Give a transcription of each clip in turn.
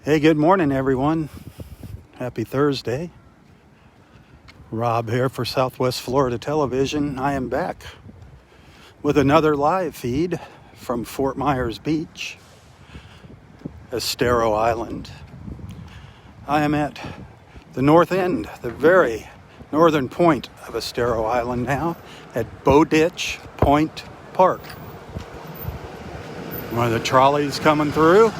Hey, good morning, everyone. Happy Thursday. Robb here for Southwest Florida Television. I am back with another live feed from Fort Myers Beach, Estero Island. I am at the north end, the very northern point of Estero Island now, at Bowditch Point Park. One of the trolleys coming through.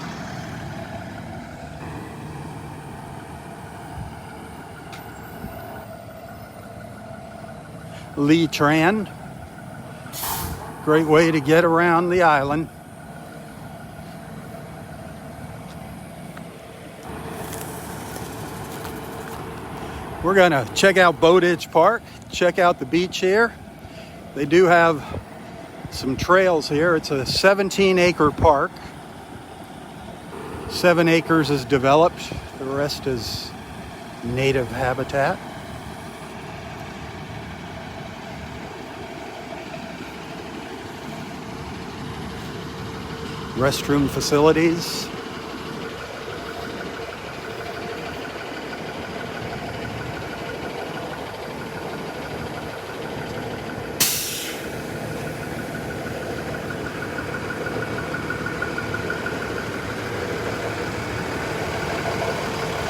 Lee Tran. Great way to get around the island. We're going to check out Bowditch Park, check out the beach here. They do have some trails here. It's a 17-acre park. 7 acres is developed. The rest is native habitat. Restroom facilities.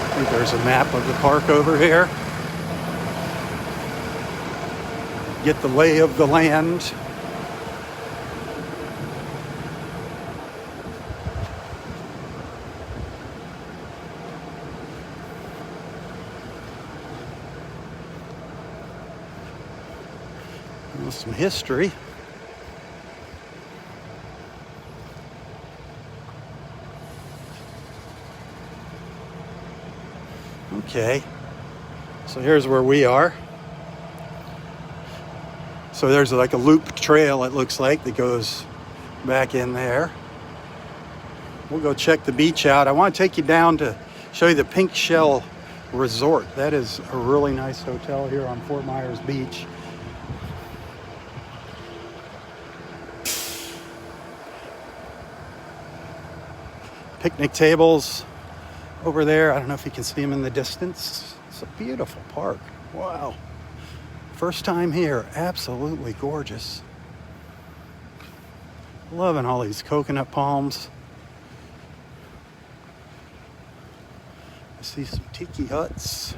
I think there's a map of the park over here. Get the lay of the land. Some history. Okay, so here's where we are. So there's like a loop trail, it looks like, that goes back in there. We'll go check the beach out. I want to take you down to show you the Pink Shell Resort. That is a really nice hotel here on Fort Myers Beach. Picnic tables over there. I don't know if you can see them in the distance. It's a beautiful park. Wow. First time here. Absolutely gorgeous. Loving all these coconut palms. I see some tiki huts.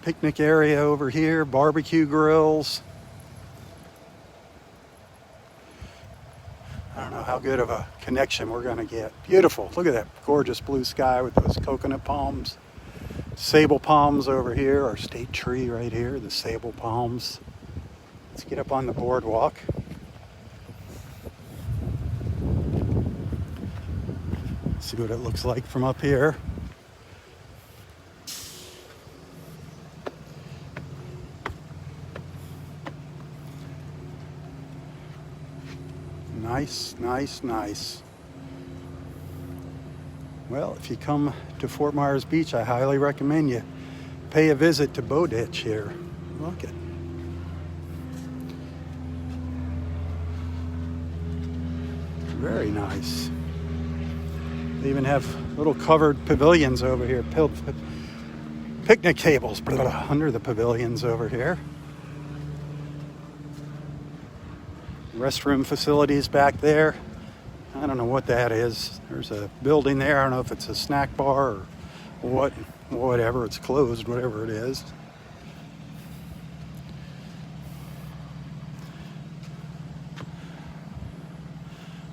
Picnic area over here. Barbecue grills. I don't know how good of a connection we're going to get. Beautiful. Look at that gorgeous blue sky with those coconut palms. Sable palms over here. Our state tree right here. The sable palms. Let's get up on the boardwalk. See what it looks like from up here. Nice, nice, nice. Well, if you come to Fort Myers Beach, I highly recommend you pay a visit to Bowditch here. Look at it. Very nice. They even have little covered pavilions over here. Picnic tables under the pavilions over here. Restroom facilities back there. I don't know what that is. There's a building there. I don't know if it's a snack bar or whatever. It's closed, whatever it is.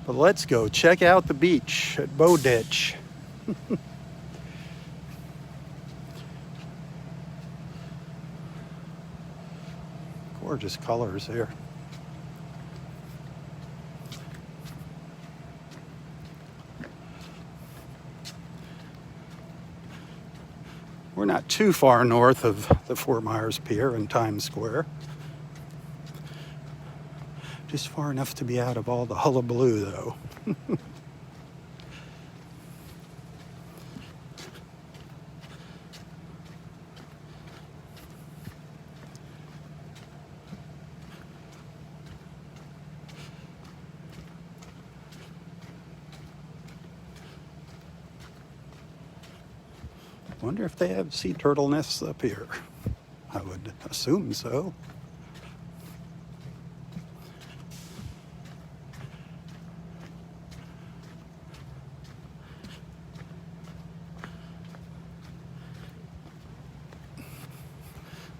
But let's go check out the beach at Bowditch. Gorgeous colors here. We're not too far north of the Fort Myers Pier in Times Square. Just far enough to be out of all the hullabaloo, though. Wonder if they have sea turtle nests up here. I would assume so.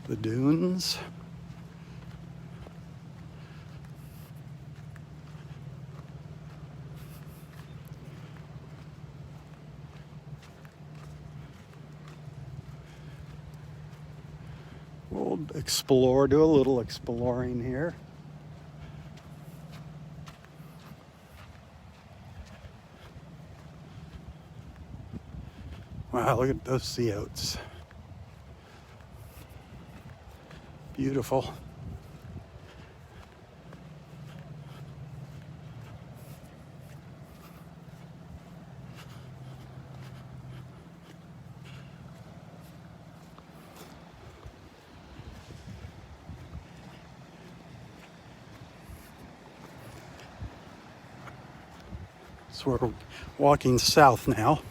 The dunes. We'll explore, do a little exploring here. Wow, look at those sea oats. Beautiful. So we're walking south now.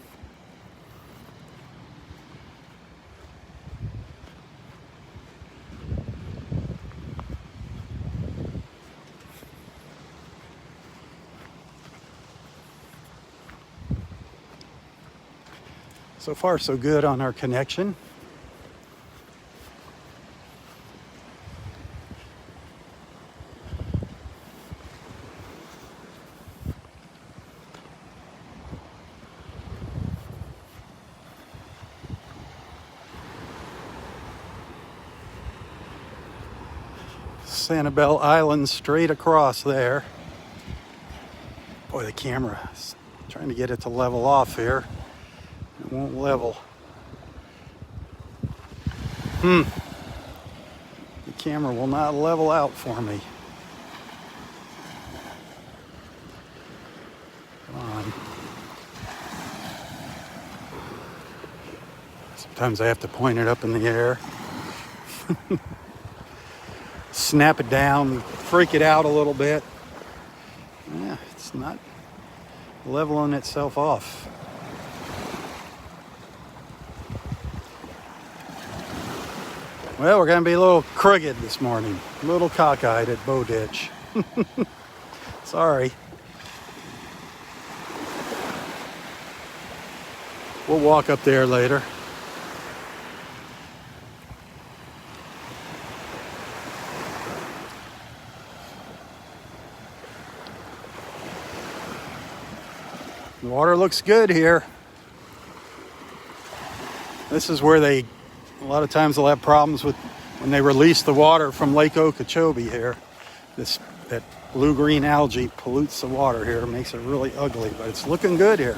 So far, so good on our connection. Sanibel Island straight across there. Boy, the camera is trying to get it to level off here. It won't level. The camera will not level out for me. Come on. Sometimes I have to point it up in the air. Snap it down, freak it out a little bit. Yeah, it's not leveling itself off. Well, we're going to be a little crooked this morning. A little cockeyed at Bowditch. Sorry. We'll walk up there later. The water looks good here. This is where a lot of times they'll have problems with when they release the water from Lake Okeechobee here. That blue-green algae pollutes the water here, makes it really ugly, but it's looking good here.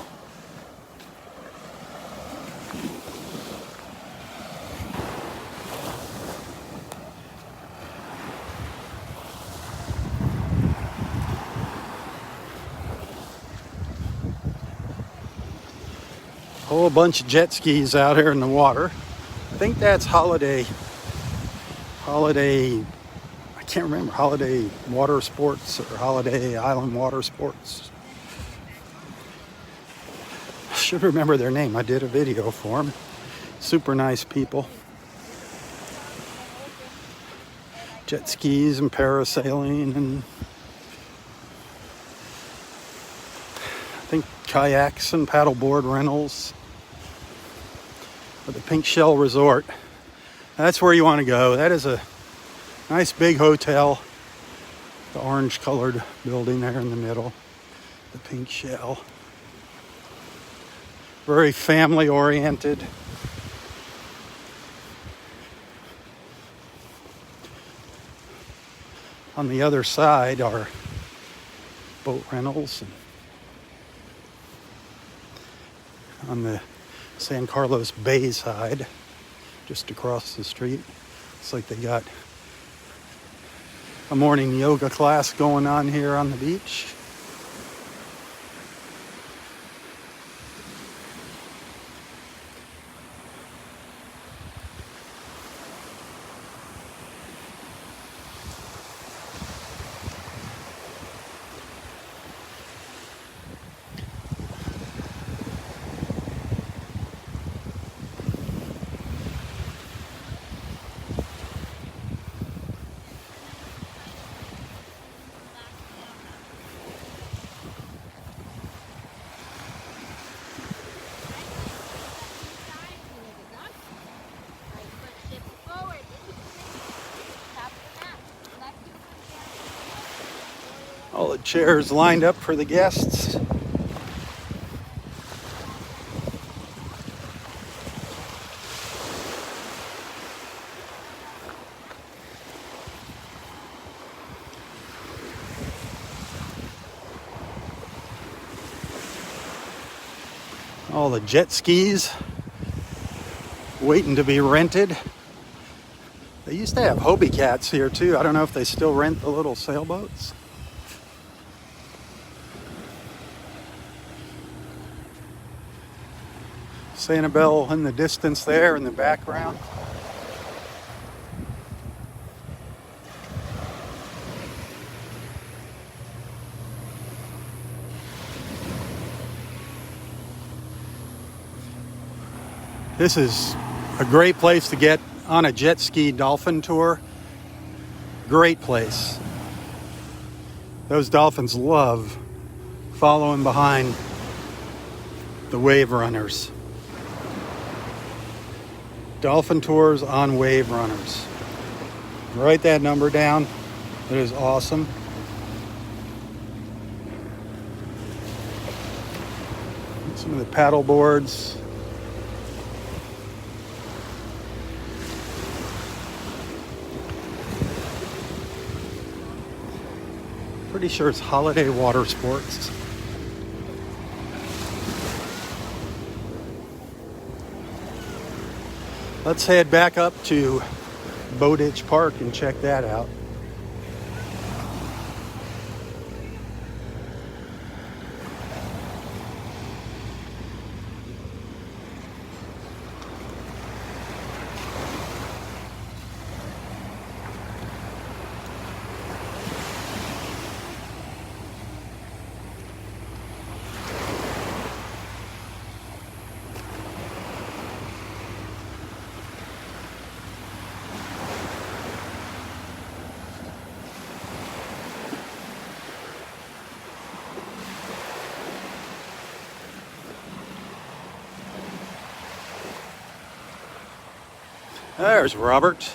Whole bunch of jet skis out here in the water. I think that's Holiday, I can't remember, Holiday Water Sports or Holiday Island Water Sports. I should remember their name. I did a video for them. Super nice people. Jet skis and parasailing and I think kayaks and paddleboard rentals. The Pink Shell Resort. That's where you want to go. That is a nice big hotel. The orange colored building there in the middle. The Pink Shell. Very family oriented. On the other side are boat rentals. And on the San Carlos Bay side, just across the street. Looks like they got a morning yoga class going on here on the beach. All the chairs lined up for the guests. All the jet skis waiting to be rented. They used to have Hobie cats here too. I don't know if they still rent the little sailboats. Sanibel in the distance there in the background. This is a great place to get on a jet ski dolphin tour. Great place. Those dolphins love following behind the wave runners. Dolphin tours on wave runners. Write that number down. It is awesome. Some of the paddle boards. Pretty sure it's Holiday Water Sports. Let's head back up to Bowditch Park and check that out. There's Robert.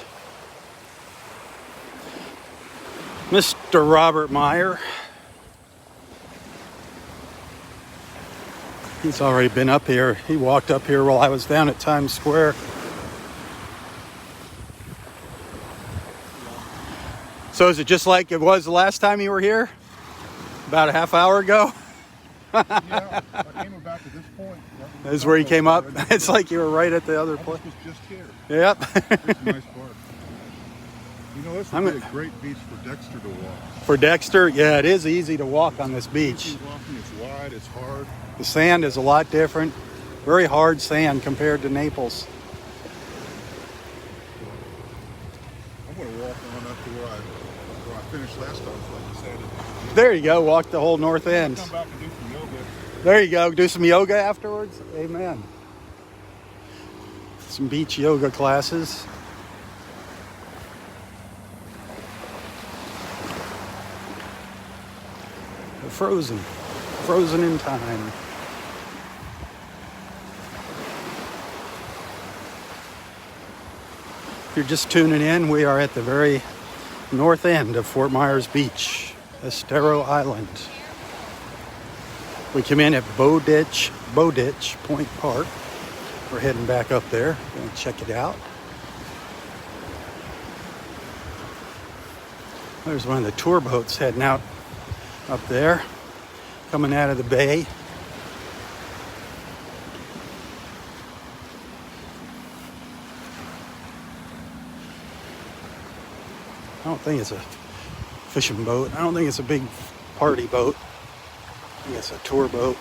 Mr. Robert Meyer. He's already been up here. He walked up here while I was down at Times Square. So is it just like it was the last time you were here? About a half hour ago? Yeah, I came about to this point. This is where you came up? It's like you were right at the other place. I was just here. Yep. It's a nice park. You know, this would be a great beach for Dexter to walk. For Dexter? Yeah, it is easy to walk on this beach. It's wide, it's hard. The sand is a lot different. Very hard sand compared to Naples. I'm going to walk on up to where I finished last time, like you said. There you go. Walk the whole north end. Come back and do some yoga. There you go. Do some yoga afterwards. Amen. Some beach yoga classes. Frozen. Frozen in time. If you're just tuning in, we are at the very north end of Fort Myers Beach, Estero Island. We come in at Bowditch Point Park. We're heading back up there. Going to check it out. There's one of the tour boats heading out up there, coming out of the bay. I don't think it's a fishing boat. I don't think it's a big party boat. I think it's a tour boat.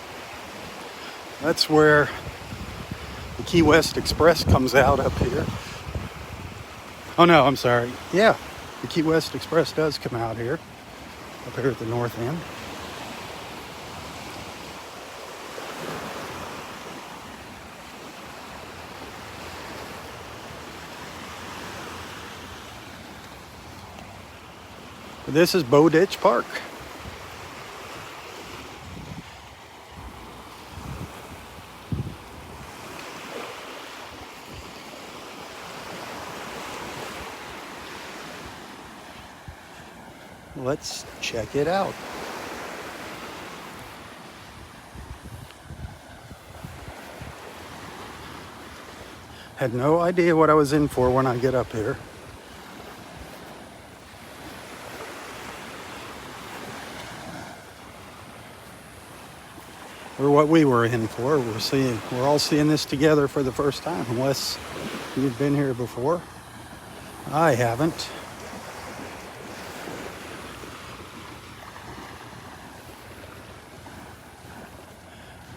That's where the Key West Express comes out up here. Oh no, I'm sorry. Yeah, the Key West Express does come out here, up here at the north end. This is Bowditch Park. Let's check it out. Had no idea what I was in for when I get up here. Or what we were in for. We're all seeing this together for the first time, unless you've been here before. I haven't.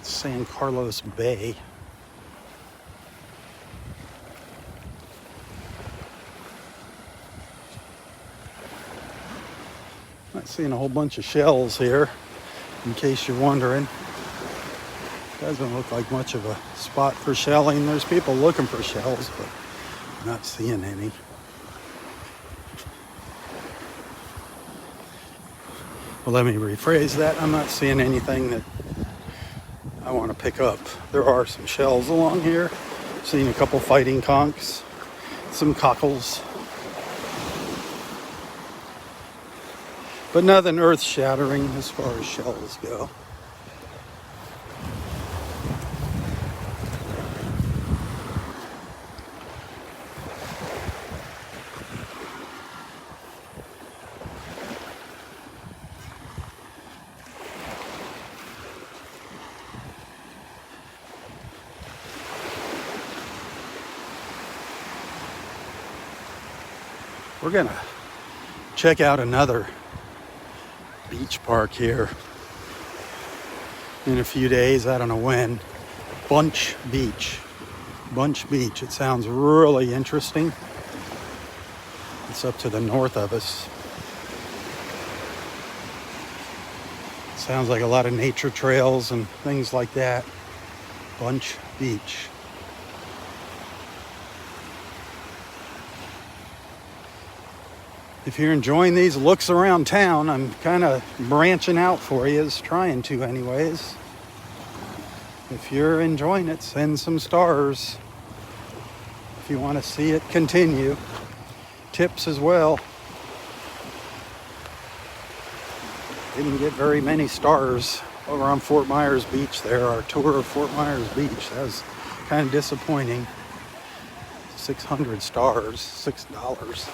San Carlos Bay. Not seeing a whole bunch of shells here, in case you're wondering. Doesn't look like much of a spot for shelling. There's people looking for shells, but not seeing any. Well, let me rephrase that. I'm not seeing anything that I want to pick up. There are some shells along here. Seen a couple fighting conchs, some cockles, but nothing earth-shattering as far as shells go. We're gonna check out another beach park here in a few days. I don't know when. Bunch Beach. It sounds really interesting. It's up to the north of us. Sounds like a lot of nature trails and things like that. Bunch Beach. If you're enjoying these looks around town, I'm kind of branching out for you, trying to anyways. If you're enjoying it, send some stars. If you want to see it continue. Tips as well. Didn't get very many stars over on Fort Myers Beach there. Our tour of Fort Myers Beach. That was kind of disappointing. 600 stars, $6.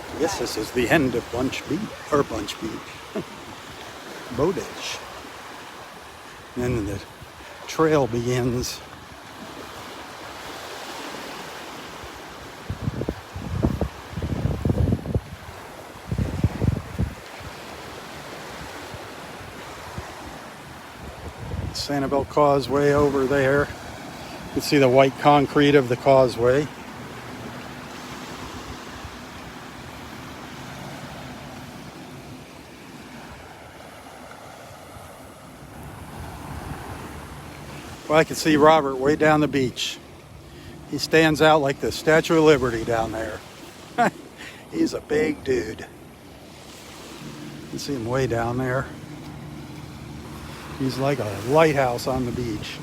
I guess this is the end of Bunch Beach. Bowditch. And then the trail begins. Sanibel Causeway over there. You can see the white concrete of the causeway. Well, I can see Robert way down the beach. He stands out like the Statue of Liberty down there. He's a big dude. You can see him way down there. He's like a lighthouse on the beach.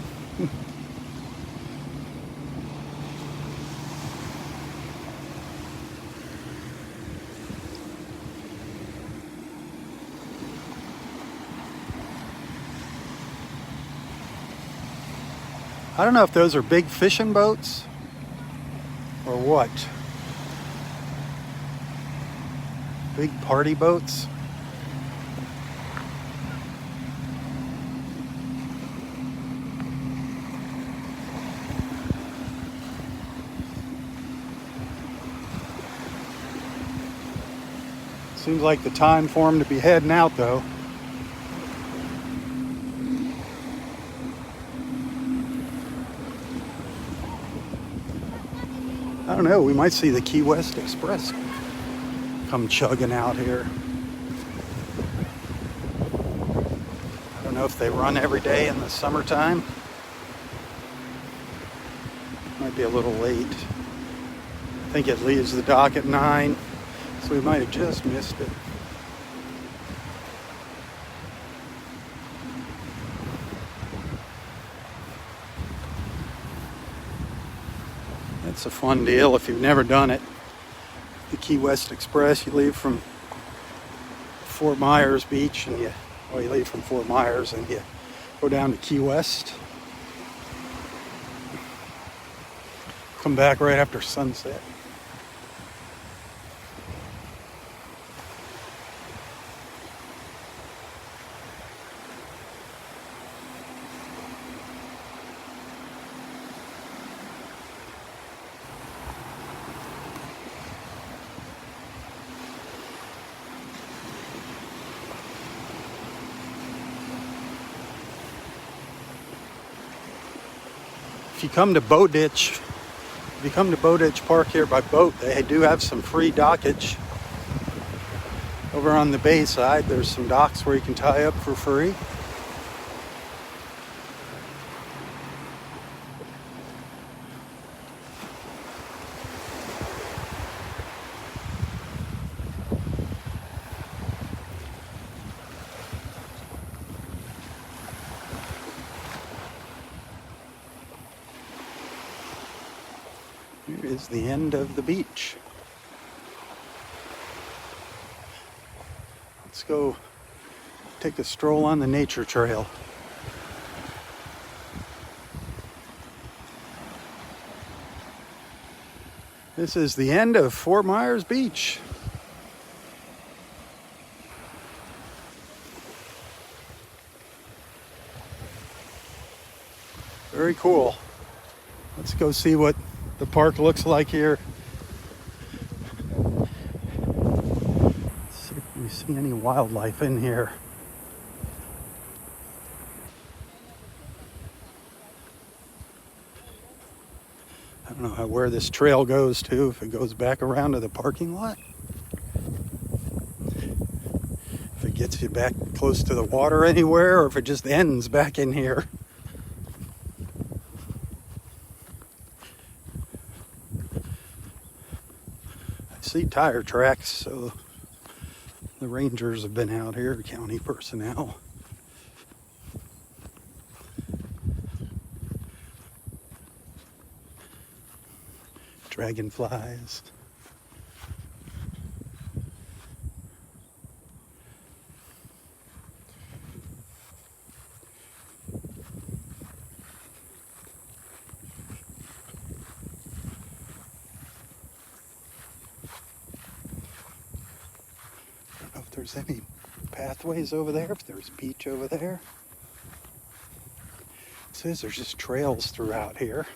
I don't know if those are big fishing boats or what. Big party boats. Seems like the time for them to be heading out though. I don't know, we might see the Key West Express come chugging out here. I don't know if they run every day in the summertime. Might be a little late. I think it leaves the dock at 9, so we might have just missed it. Let's It's a fun deal if you've never done it. The Key West Express, you leave from Fort Myers Beach and you leave from Fort Myers and you go down to Key West. Come back right after sunset. If you come to Bowditch, Park here by boat, they do have some free dockage. Over on the bay side, there's some docks where you can tie up for free. Here is the end of the beach. Let's go take a stroll on the nature trail. This is the end of Fort Myers Beach. Very cool. Let's go see what the park looks like here. Let's see if we see any wildlife in here. I don't know where this trail goes to, if it goes back around to the parking lot. If it gets you back close to the water anywhere, or if it just ends back in here. See tire tracks, so the rangers have been out here, county personnel. Dragonflies. If there's any pathways over there, if there's beach over there. It says there's just trails throughout here.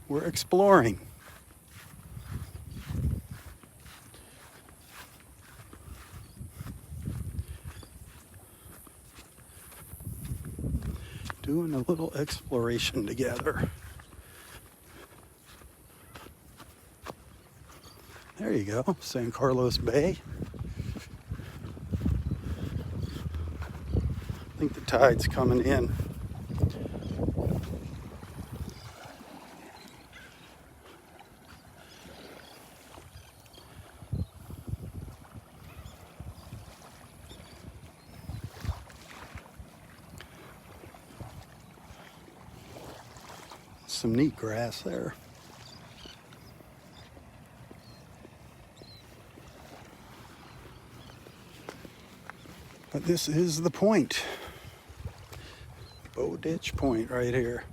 We're exploring. Doing a little exploration together. There you go, San Carlos Bay. I think the tide's coming in. Some neat grass there. But this is the point. Bowditch Point right here.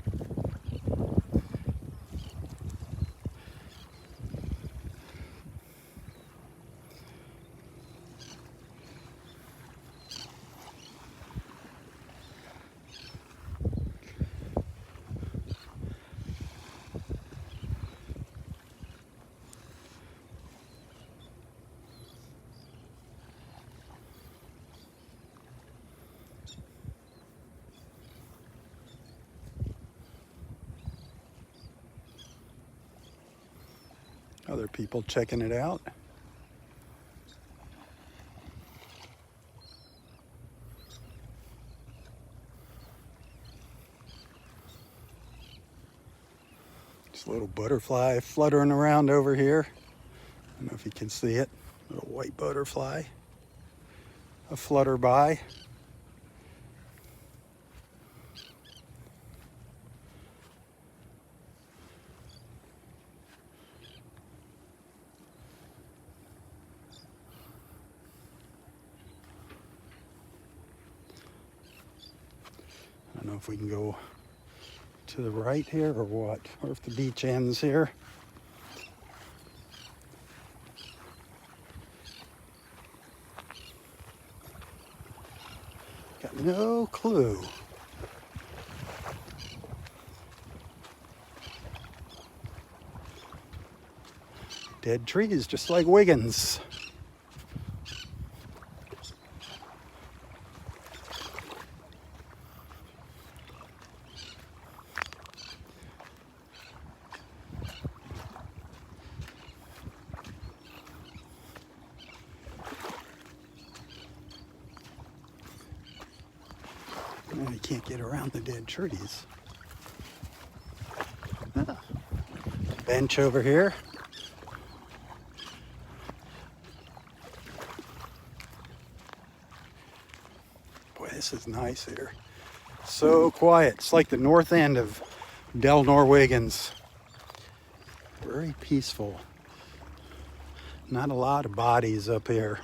Other people checking it out. Just a little butterfly fluttering around over here. I don't know if you can see it. Little white butterfly. a flutter by. I don't know if we can go to the right here or what, or if the beach ends here. Got no clue. Dead trees, just like Wiggins. No, you can't get around the dead trees. Ah, bench over here. Boy, this is nice here. So quiet. It's like the north end of Del Norwiggins. Very peaceful. Not a lot of bodies up here.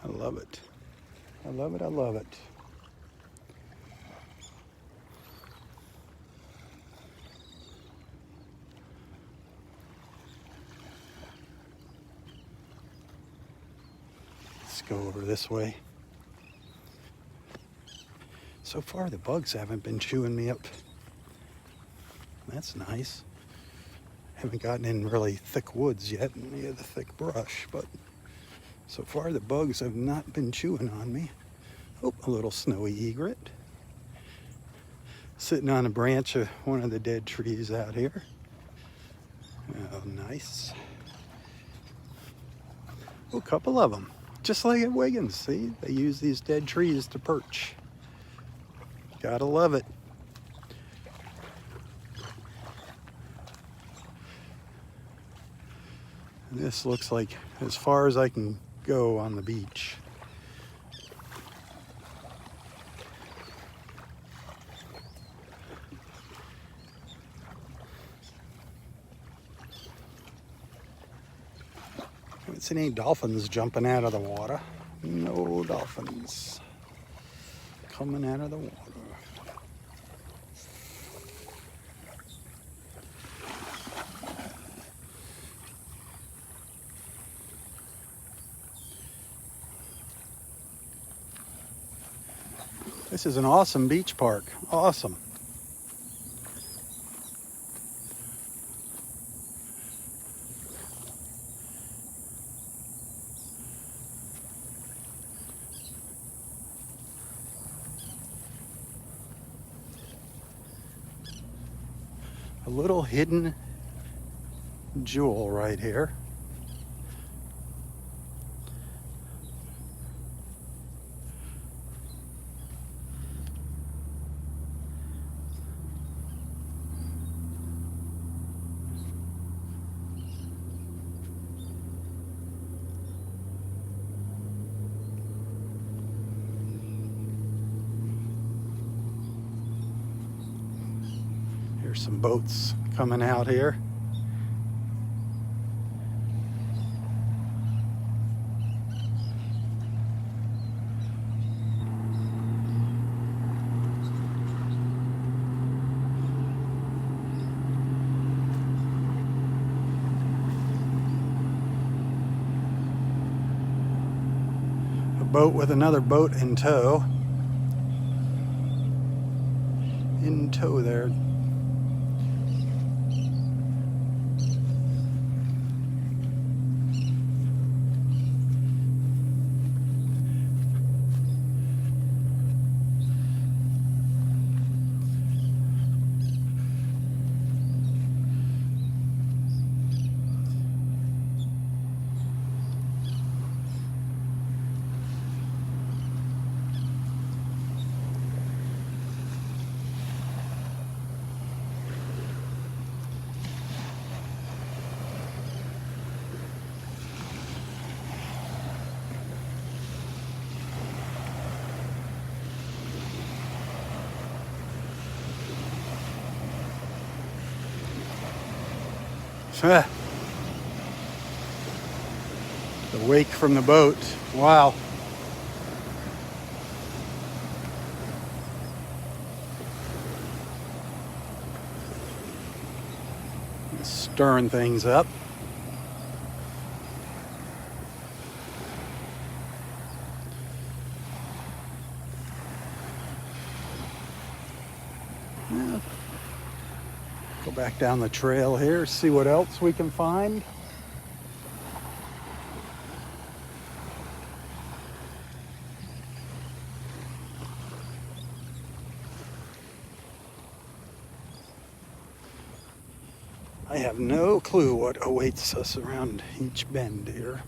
I love it. I love it. I love it. Let's go over this way. So far, the bugs haven't been chewing me up. That's nice. Haven't gotten in really thick woods yet, any of the thick brush, but so far the bugs have not been chewing on me. Oh, a little snowy egret. Sitting on a branch of one of the dead trees out here. Oh, nice. Oh, a couple of them. Just like at Wiggins, see? They use these dead trees to perch. Gotta love it. And this looks like as far as I can go on the beach. Haven't seen any dolphins jumping out of the water. No dolphins coming out of the water. This is an awesome beach park. Awesome. A little hidden jewel right here. Here's some boats coming out here. A boat with another boat in tow. In tow there. The wake from the boat. Wow. Stirring things up. Yeah. Go back down the trail here, see what else we can find. I have no clue what awaits us around each bend here.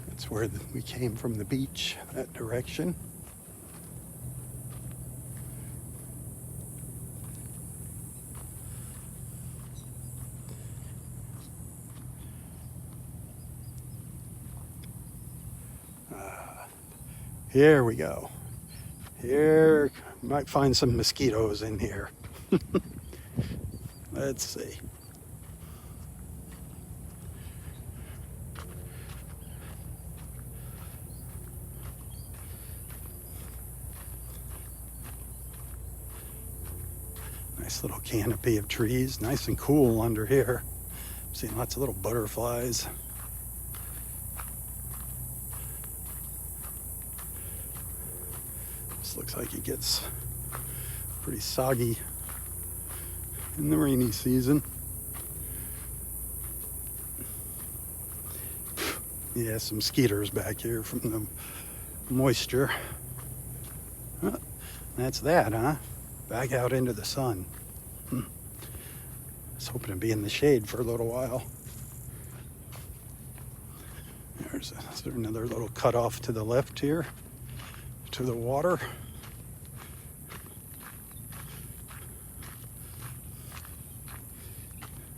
That's where we came from, the beach, that direction. Here we go. Here, might find some mosquitoes in here. Let's see. Nice little canopy of trees, nice and cool under here. Seeing lots of little butterflies. This looks like it gets pretty soggy in the rainy season. Yeah, some skeeters back here from the moisture. Huh, that's that, huh? Back out into the sun. I was hoping to be in the shade for a little while. There's another little cutoff to the left here, to the water.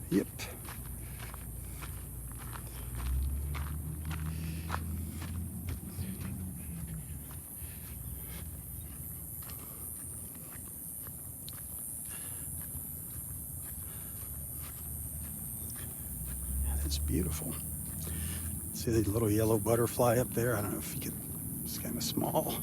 Yep. It's beautiful. See the little yellow butterfly up there? I don't know if you could, it's kind of small.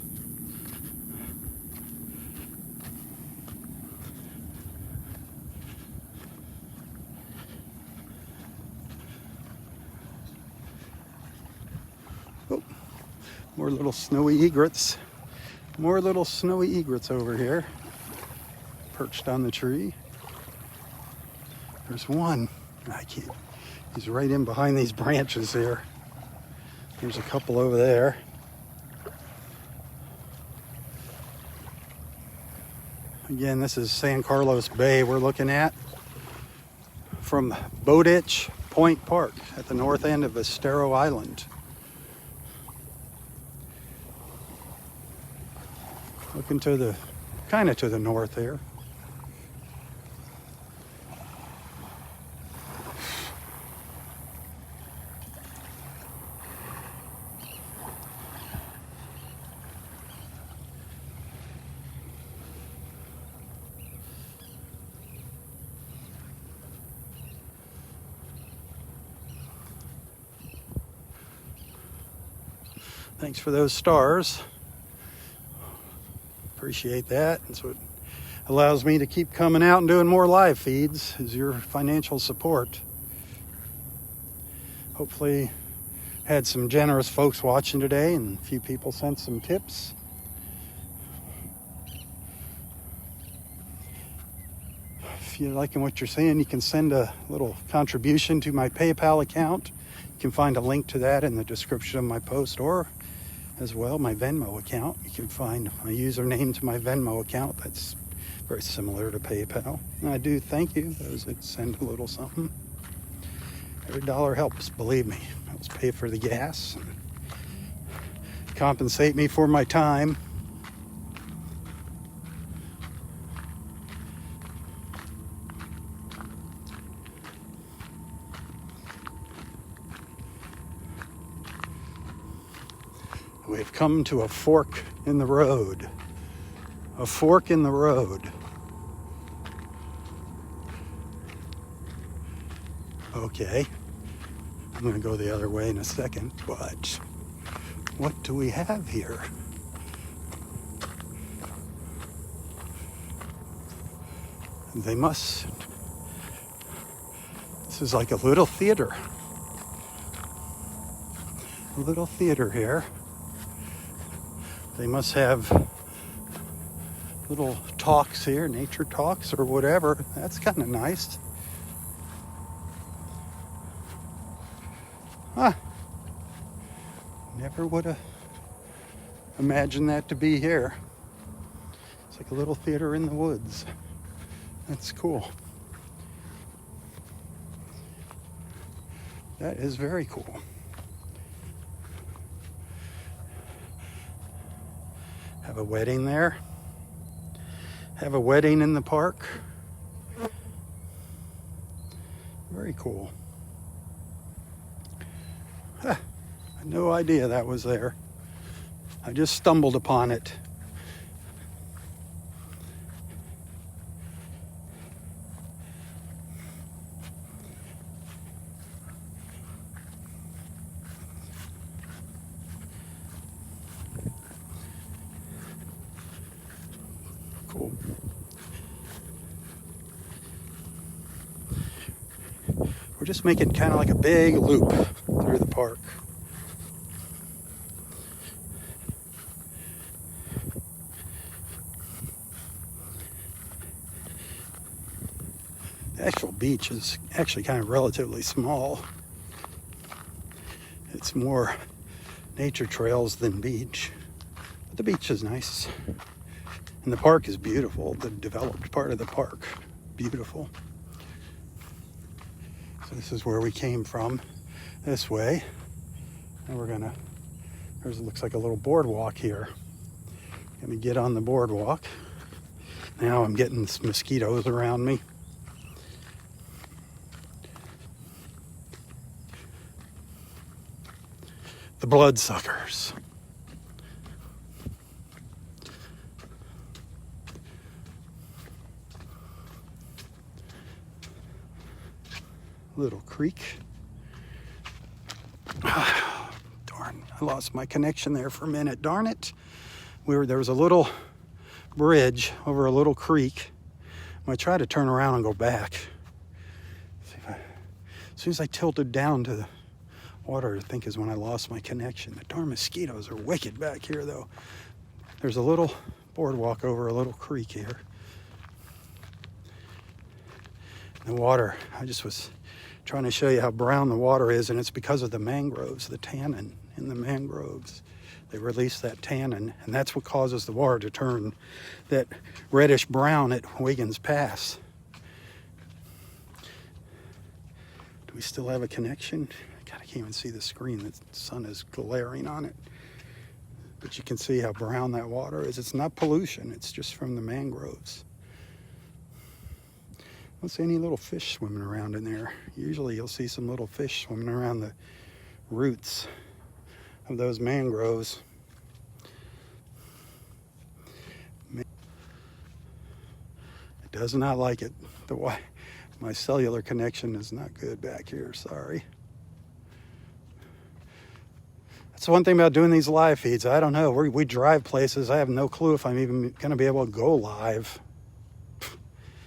Oh, more little snowy egrets. More little snowy egrets over here, perched on the tree. There's one. I can't. He's right in behind these branches here. There's a couple over there. Again, this is San Carlos Bay we're looking at from Bowditch Point Park at the north end of Estero Island. Looking to the, kind of to the north here. Thanks for those stars. Appreciate that. That's what allows me to keep coming out and doing more live feeds, is your financial support. Hopefully had some generous folks watching today and a few people sent some tips. If you're liking what you're seeing, you can send a little contribution to my PayPal account. You can find a link to that in the description of my post, or as well my Venmo account. You can find my username to my Venmo account. That's very similar to PayPal. And I do thank you, those that send a little something. Every dollar helps, believe me. Helps pay for the gas and compensate me for my time. We've come to a fork in the road. A fork in the road. Okay. I'm going to go the other way in a second, but what do we have here? They must... This is like a little theater. A little theater here. They must have little talks here, nature talks or whatever. That's kind of nice. Huh. Never would have imagined that to be here. It's like a little theater in the woods. That's cool. That is very cool. Have a wedding there. Have a wedding in the park. Very cool. Huh. I had no idea that was there. I just stumbled upon it. Cool. We're just making kind of like a big loop through the park. The actual beach is actually kind of relatively small. It's more nature trails than beach. But the beach is nice. And the park is beautiful. The developed part of the park, beautiful. So this is where we came from, this way. And we're gonna, there's, looks like a little boardwalk here. Gonna get on the boardwalk. Now I'm getting mosquitoes around me. The bloodsuckers. Little creek. Darn, I lost my connection there for a minute. Darn it. There was a little bridge over a little creek. I'm gonna try to turn around and go back. As soon as I tilted down to the water, I think is when I lost my connection. The darn mosquitoes are wicked back here though. There's a little boardwalk over a little creek here. The water, I just was trying to show you how brown the water is, and it's because of the mangroves, the tannin in the mangroves. They release that tannin, and that's what causes the water to turn that reddish brown at Wiggins Pass. Do we still have a connection? God, I can't even see the screen. The sun is glaring on it. But you can see how brown that water is. It's not pollution, it's just from the mangroves. I don't see any little fish swimming around in there. Usually you'll see some little fish swimming around the roots of those mangroves. It does not like it. My cellular connection is not good back here, sorry. That's the one thing about doing these live feeds. I don't know, we drive places. I have no clue if I'm even gonna be able to go live.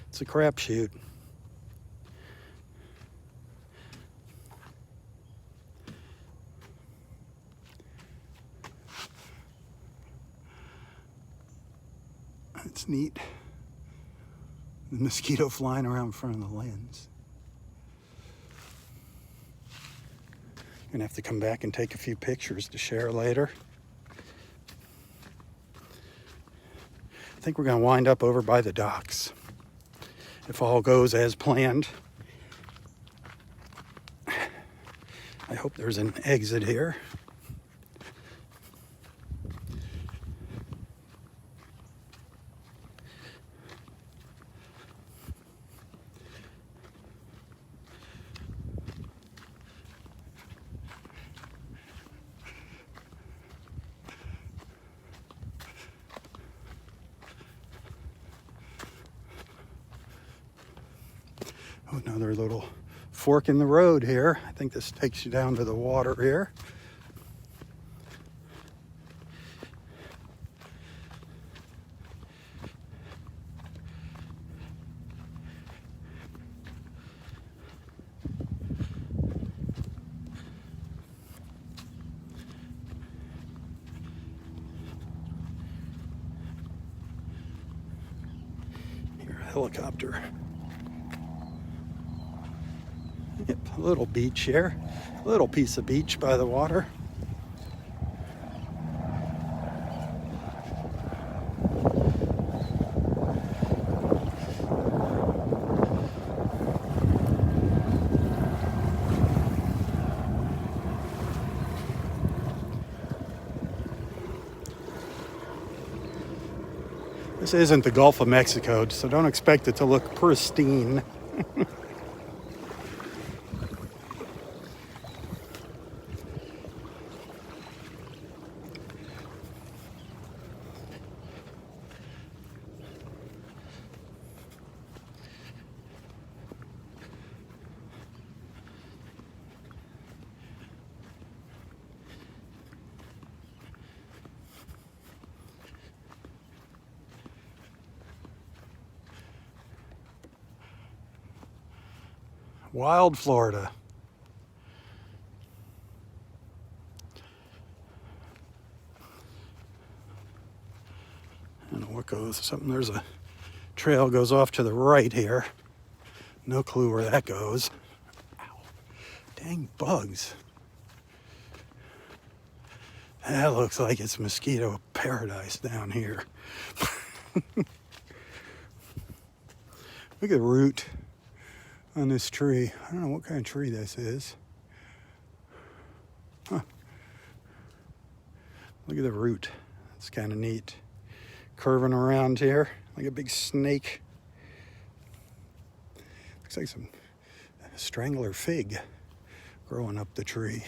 It's a crapshoot. It's neat. The mosquito flying around in front of the lens. Gonna have to come back and take a few pictures to share later. I think we're gonna wind up over by the docks, if all goes as planned. I hope there's an exit here. Oh, another little fork in the road here. I think this takes you down to the water here. Here, a helicopter. Yep, a little beach here. A little piece of beach by the water. This isn't the Gulf of Mexico, so don't expect it to look pristine. Wild Florida. I don't know what goes. There's a trail goes off to the right here. No clue where that goes. Ow. Dang bugs. That looks like it's mosquito paradise down here. Look at the root on this tree. I don't know what kind of tree this is. Huh. Look at the root. It's kind of neat. Curving around here like a big snake. Looks like some strangler fig growing up the tree.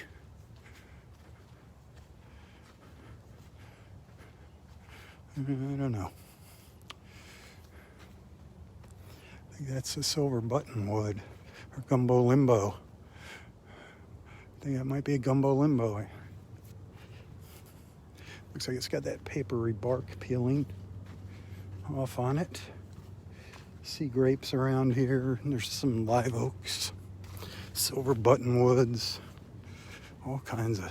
I don't know. I think that's a silver buttonwood or gumbo limbo. I think that might be a gumbo limbo. Looks like it's got that papery bark peeling off on it. See grapes around here. And there's some live oaks, silver buttonwoods, all kinds of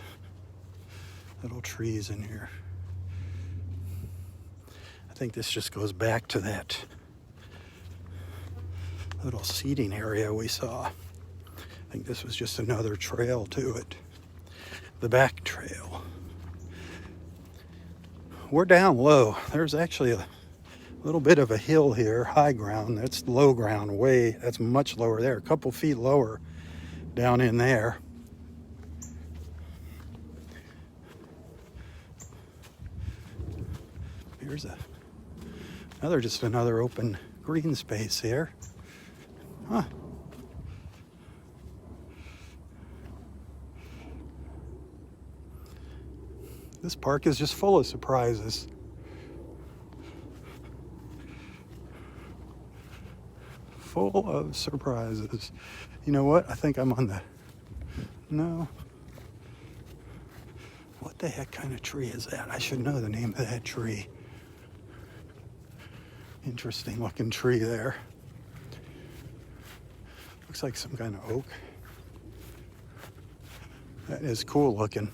little trees in here. I think this just goes back to that little seating area we saw. I think this was just another trail to it. The back trail. We're down low. There's actually a little bit of a hill here, high ground. That's low ground, that's much lower there. A couple feet lower down in there. Here's another open green space here. Huh. This park is just full of surprises. Full of surprises. You know what? I think I'm on the... No. What the heck kind of tree is that? I should know the name of that tree. Interesting looking tree there. Looks like some kind of oak. That is cool looking.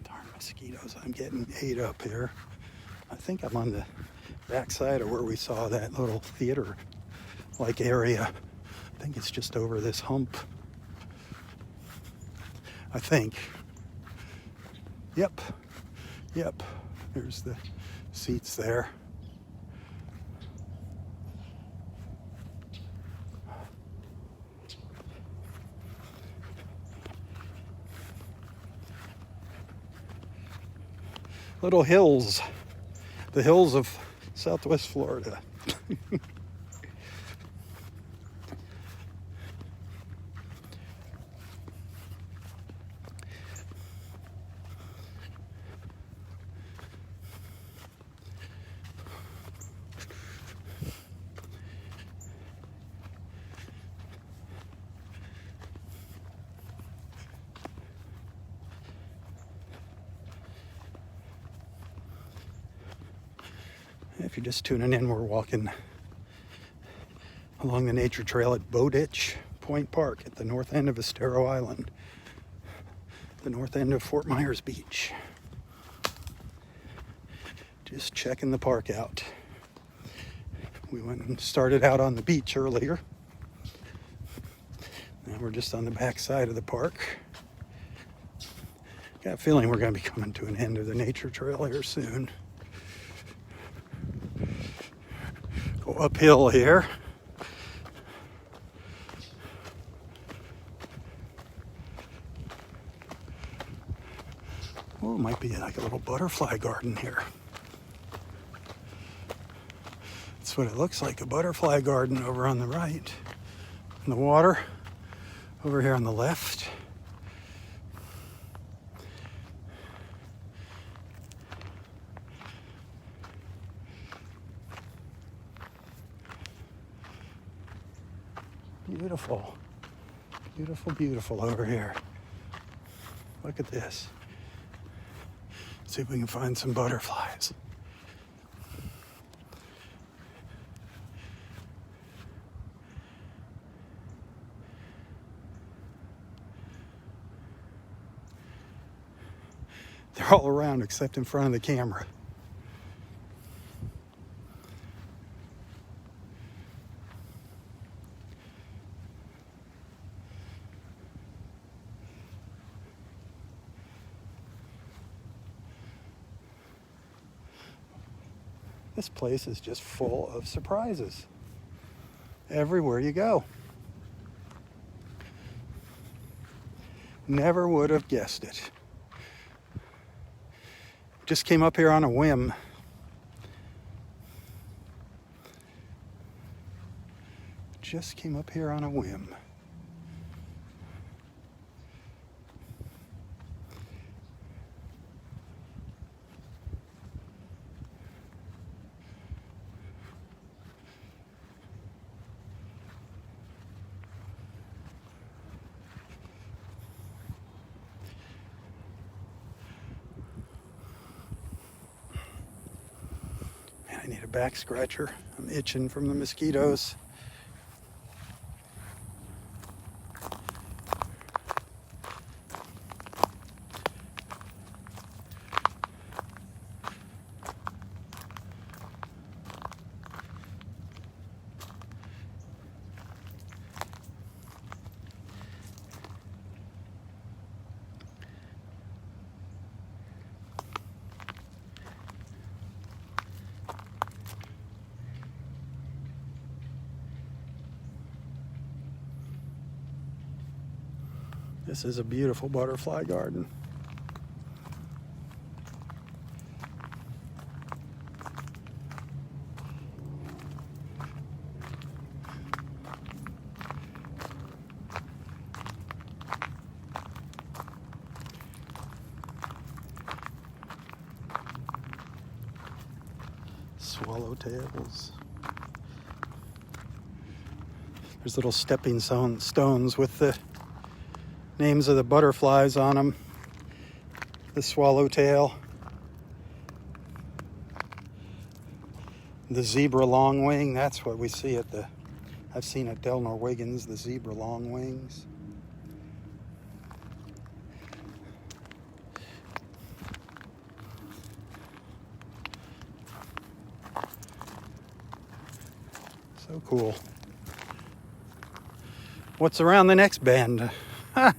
Darn mosquitoes, I'm getting ate up here. I think I'm on the backside of where we saw that little theater-like area. I think it's just over this hump. I think. Yep. There's the seats there. Little hills. The hills of Southwest Florida. If you're just tuning in, we're walking along the nature trail at Bowditch Point Park at the north end of Estero Island, the north end of Fort Myers Beach. Just checking the park out. We went and started out on the beach earlier. Now we're just on the back side of the park. Got a feeling we're going to be coming to an end of the nature trail here soon. Go uphill here. Oh, it might be like a little butterfly garden here. That's what it looks like, a butterfly garden over on the right. And the water over here on the left. Beautiful. Beautiful, beautiful over here. Look at this. See if we can find some butterflies. They're all around except in front of the camera. This place is just full of surprises. Everywhere you go. Never would have guessed it. Just came up here on a whim. Just came up here on a whim. I need a back scratcher. I'm itching from the mosquitoes. This is a beautiful butterfly garden. Swallowtails. There's little stepping stones with the names of the butterflies on them. The swallowtail, the zebra longwing, that's what we see at I've seen at Del Norwegians, the zebra longwings. So cool. What's around the next bend? Ha!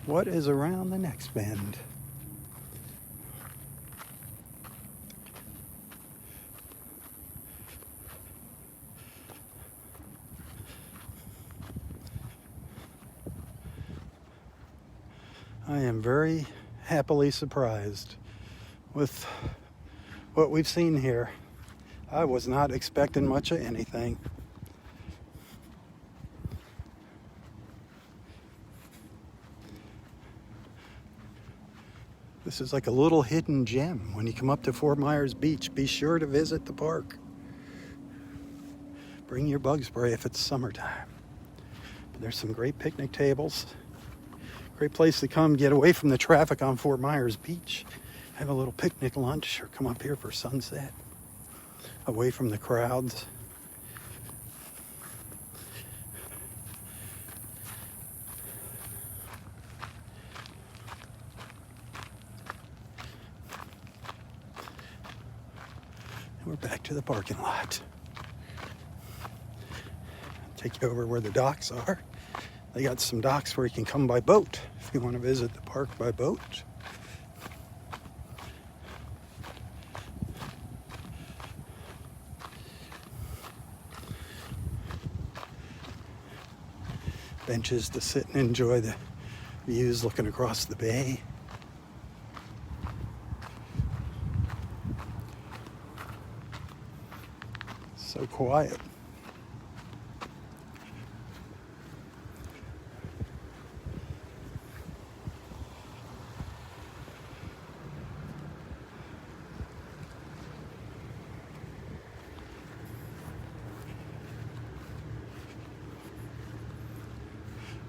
What is around the next bend? I am very happily surprised with what we've seen here. I was not expecting much of anything. This is like a little hidden gem. When you come up to Fort Myers Beach, be sure to visit the park. Bring your bug spray if it's summertime. But there's some great picnic tables. Great place to come get away from the traffic on Fort Myers Beach. Have a little picnic lunch or come up here for sunset. away from the crowds. We're back to the parking lot. Take you over where the docks are. They got some docks where you can come by boat if you want to visit the park by boat. Benches to sit and enjoy the views looking across the bay. So quiet.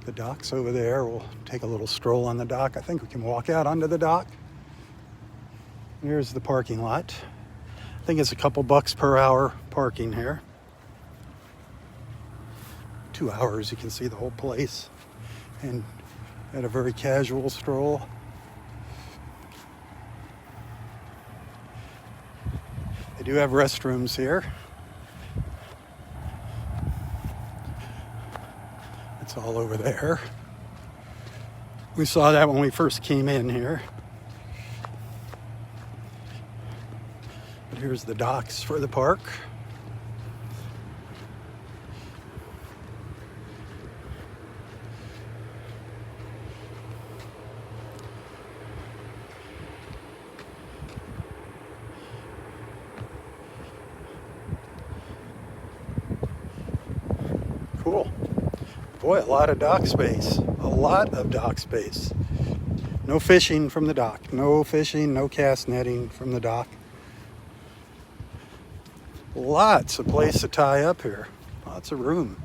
The dock's over there. We'll take a little stroll on the dock. I think we can walk out onto the dock. Here's the parking lot. I think it's a couple bucks per hour parking here. 2 hours, you can see the whole place. And at a very casual stroll. They do have restrooms here. It's all over there. We saw that when we first came in here. But here's the docks for the park. Cool. Boy, a lot of dock space. A lot of dock space. No fishing from the dock. No fishing, no cast netting from the dock. Lots of place to tie up here. Lots of room.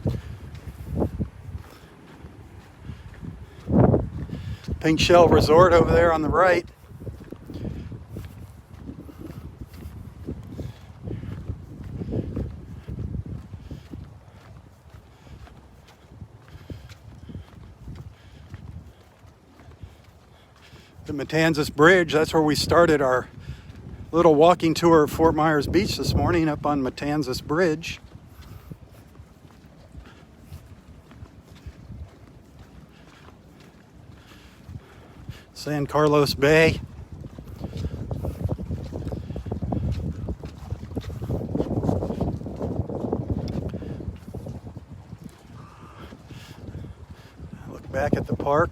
Pink Shell Resort over there on the right. The Matanzas Bridge, that's where we started our little walking tour of Fort Myers Beach this morning, up on Matanzas Bridge. San Carlos Bay. Look back at the park.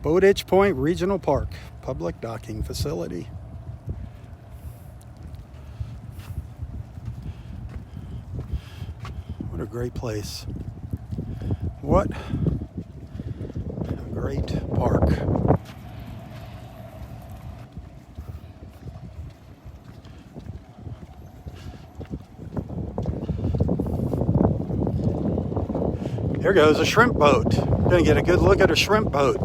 Bowditch Point Regional Park, public docking facility. What a great place. What a great park. Here goes a shrimp boat. We're gonna get a good look at a shrimp boat.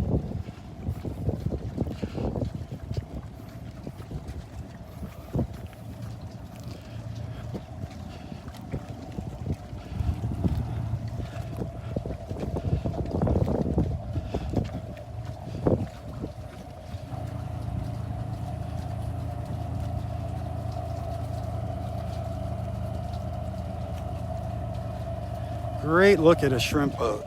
Great look at a shrimp boat.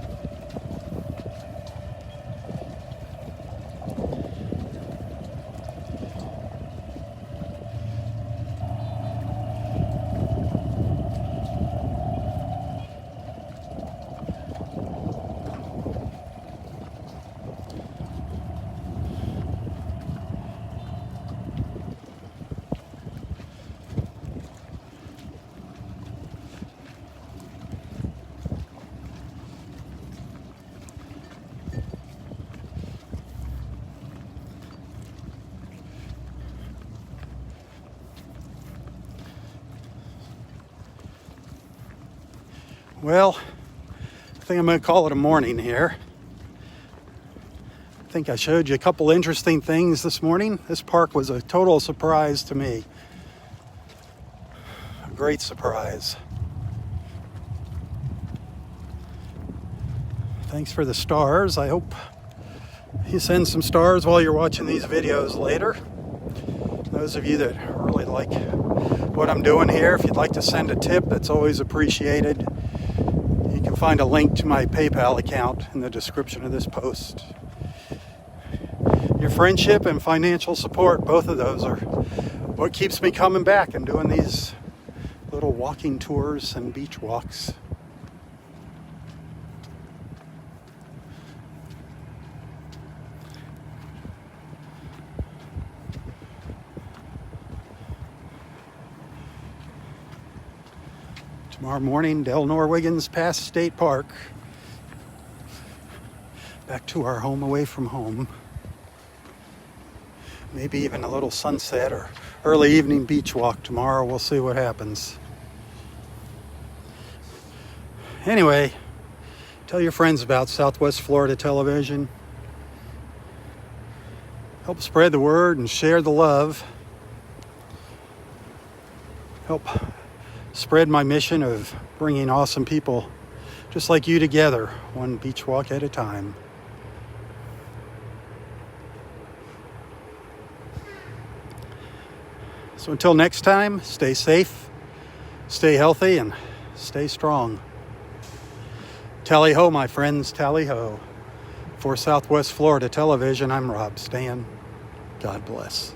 Well, I think I'm going to call it a morning here. I think I showed you a couple interesting things this morning. This park was a total surprise to me. A great surprise. Thanks for the stars. I hope you send some stars while you're watching these videos later. Those of you that really like what I'm doing here, if you'd like to send a tip, that's always appreciated. You can find a link to my PayPal account in the description of this post. Your friendship and financial support, both of those are what keeps me coming back and doing these little walking tours and beach walks. Tomorrow morning, Del Norwiggins past State Park. Back to our home away from home. Maybe even a little sunset or early evening beach walk tomorrow. We'll see what happens. Anyway, tell your friends about Southwest Florida Television. Help spread the word and share the love. Help spread my mission of bringing awesome people just like you together, one beach walk at a time. So until next time, stay safe, stay healthy, and stay strong. Tally ho, my friends, tally ho. For Southwest Florida Television, I'm Robb Stan. God bless.